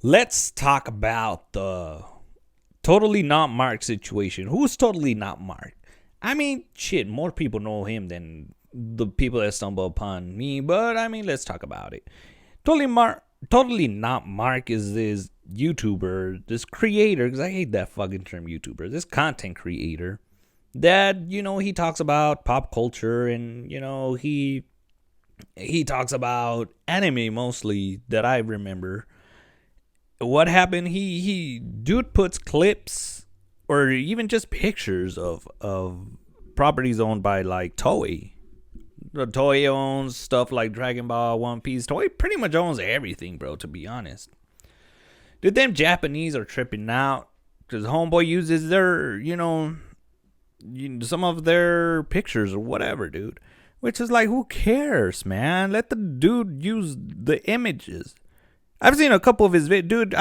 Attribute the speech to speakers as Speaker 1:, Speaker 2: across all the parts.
Speaker 1: Let's talk about the totally not Mark situation. Who's totally not Mark? I mean, shit, more people know him than the people that stumble upon me, but I mean, let's talk about it. Totally not Mark is this YouTuber, this creator, because I hate that fucking term YouTuber, this content creator that, he talks about pop culture and, he talks about anime mostly that I remember. What happened? He dude puts clips or even just pictures of properties owned by like Toei. The Toei owns stuff like Dragon Ball, One Piece. Toei pretty much owns everything, bro. To be honest, dude, them Japanese are tripping out because Homeboy uses their some of their pictures or whatever, dude. Which is like, who cares, man? Let the dude use the images. I've seen a couple of his videos. Dude,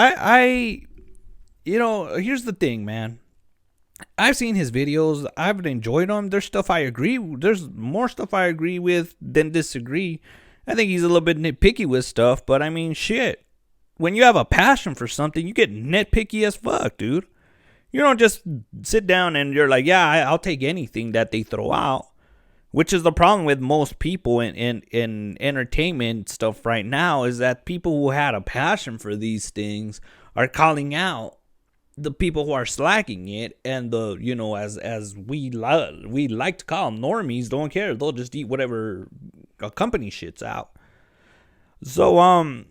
Speaker 1: here's the thing, man. I've seen his videos. I've enjoyed them. There's stuff I agree. There's more stuff I agree with than disagree. I think he's a little bit nitpicky with stuff, but I mean, shit. When you have a passion for something, you get nitpicky as fuck, dude. You don't just sit down and you're like, yeah, I'll take anything that they throw out. Which is the problem with most people in entertainment stuff right now, is that people who had a passion for these things are calling out the people who are slacking it, and the as we like to call them, normies don't care. They'll just eat whatever a company shits out. So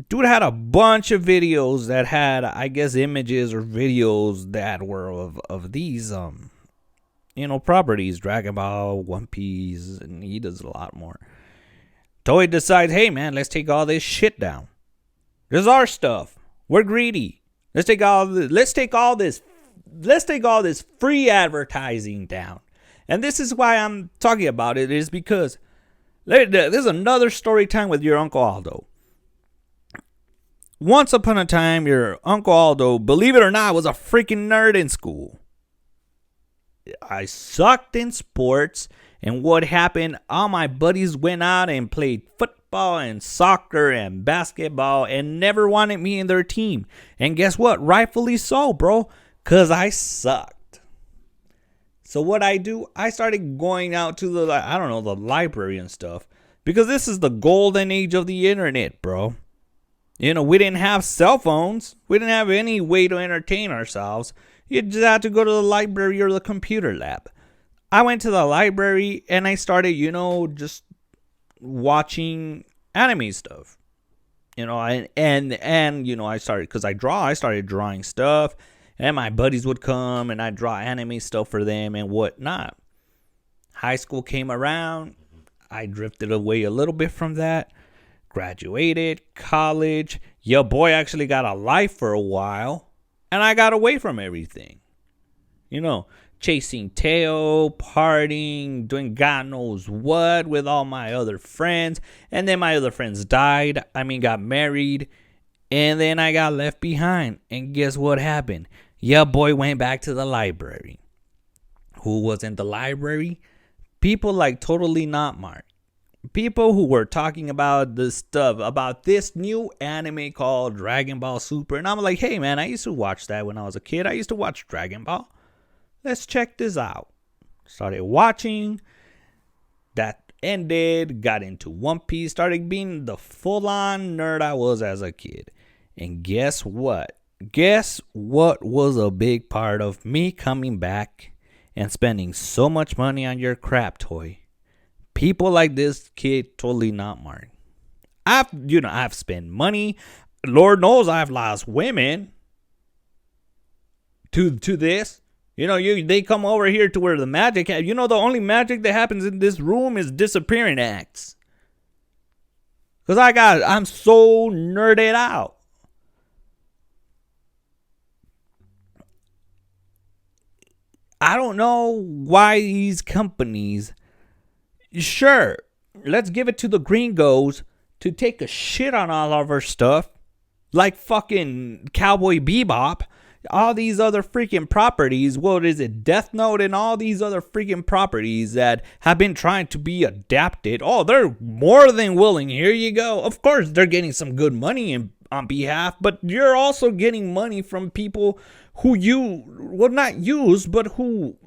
Speaker 1: dude had a bunch of videos that had, I guess, images or videos that were of these properties, Dragon Ball, One Piece, and he does a lot more. Toei decides, hey man, let's take all this shit down. This is our stuff. We're greedy. Let's take all this free advertising down. And this is why I'm talking about it, is because there's another story time with your Uncle Aldo. Once upon a time, your Uncle Aldo, believe it or not, was a freaking nerd in school. I sucked in sports, and what happened? All my buddies went out and played football and soccer and basketball and never wanted me in their team. And guess what? Rightfully so, bro, because I sucked. So what I do, I started going out to the library and stuff, because this is the golden age of the internet, bro. We didn't have cell phones. We didn't have any way to entertain ourselves. You just had to go to the library or the computer lab. I went to the library and I started, just watching anime stuff. I started, because I started drawing stuff, and my buddies would come and I'd draw anime stuff for them and whatnot. High school came around. I drifted away a little bit from that. Graduated, college. Your boy actually got a life for a while. And I got away from everything. Chasing tail, partying, doing God knows what with all my other friends. And then my other friends got married. And then I got left behind. And guess what happened? Your boy went back to the library. Who was in the library? People like Totally Not Mark. People who were talking about this stuff, about this new anime called Dragon Ball Super. And I'm like, hey man, I used to watch that when I was a kid. I used to watch Dragon Ball. Let's check this out. Started watching. That ended. Got into One Piece. Started being the full-on nerd I was as a kid. And guess what? Guess what was a big part of me coming back and spending so much money on your crap toy? People like this kid, Totally Not Mark. I've spent money. Lord knows I've lost women to this. They come over here to where the magic. The only magic that happens in this room is disappearing acts. Cause I'm so nerded out. I don't know why these companies. Sure, let's give it to the gringos to take a shit on all of our stuff, like fucking Cowboy Bebop, all these other freaking properties. What is it, Death Note, and all these other freaking properties that have been trying to be adapted. Oh, they're more than willing. Here you go. Of course, they're getting some good money on behalf, but you're also getting money from people who you, well, not use, but who,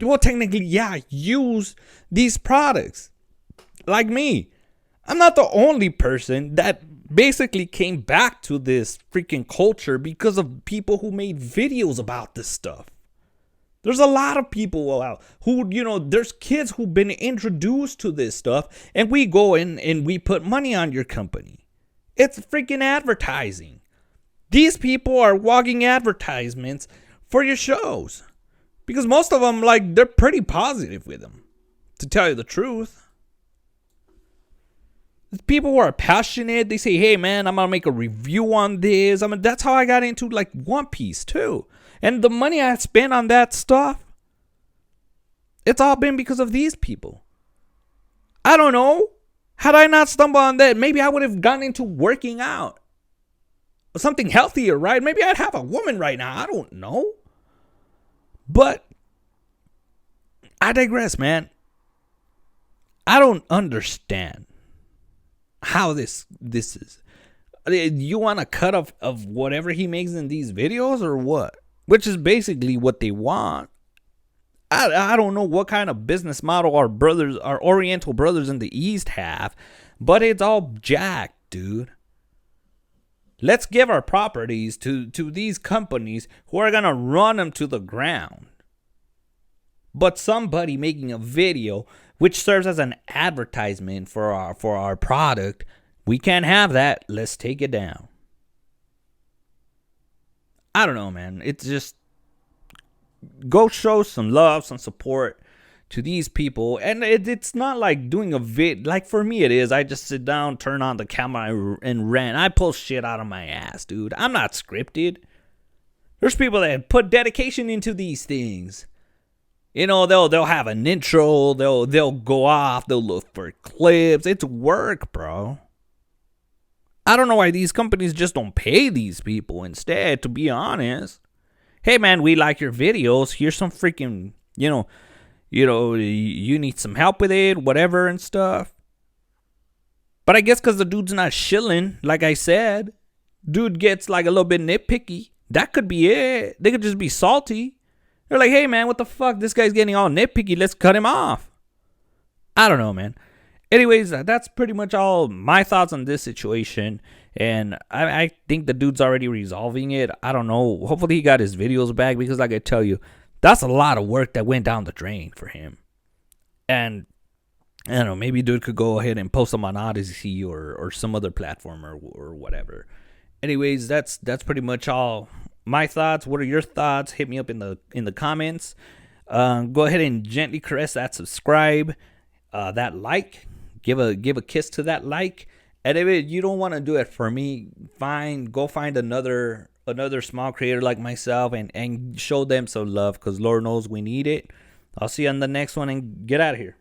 Speaker 1: well, technically, yeah, use these products. Like me. I'm not the only person that basically came back to this freaking culture because of people who made videos about this stuff. There's a lot of people out who, there's kids who've been introduced to this stuff, and we go in and we put money on your company. It's freaking advertising. These people are walking advertisements for your shows because most of them, like, they're pretty positive with them, to tell you the truth. People who are passionate, they say, hey man, I'm gonna make a review on this. That's how I got into like One Piece too. And the money I spent on that stuff, it's all been because of these people. I don't know. Had I not stumbled on that, maybe I would have gone into working out. Something healthier, right? Maybe I'd have a woman right now. I don't know. But I digress, man. I don't understand how this is. You want a cut of whatever he makes in these videos or what? Which is basically what they want. I don't know what kind of business model our Oriental brothers in the East have, but it's all jacked, dude. Let's give our properties to these companies who are gonna run them to the ground. But somebody making a video which serves as an advertisement for our product, we can't have that. Let's take it down. I don't know, man. It's just, go show some love, some support to these people. And it's not like doing a vid. Like for me it is. I just sit down, turn on the camera, and rant. I pull shit out of my ass, dude. I'm not scripted. There's people that put dedication into these things. They'll have an intro, they'll go off, they'll look for clips. It's work, bro. I don't know why these companies just don't pay these people instead, to be honest. Hey man, we like your videos. Here's some freaking, you need some help with it, whatever and stuff. But I guess because the dude's not shilling, like I said, dude gets like a little bit nitpicky. That could be it. They could just be salty. They're like, hey, man, what the fuck? This guy's getting all nitpicky. Let's cut him off. I don't know, man. Anyways, that's pretty much all my thoughts on this situation. And I think the dude's already resolving it. I don't know. Hopefully he got his videos back because, like I tell you, that's a lot of work that went down the drain for him. And, I don't know, maybe dude could go ahead and post them on Odyssey or some other platform or whatever. Anyways, that's pretty much all my thoughts. What are your thoughts? Hit me up in the comments. Go ahead and gently caress that subscribe, that like. Give a kiss to that like. And if you don't want to do it for me, fine. Go find another small creator like myself and show them some love, because Lord knows we need it. I'll see you on the next one, and get out of here.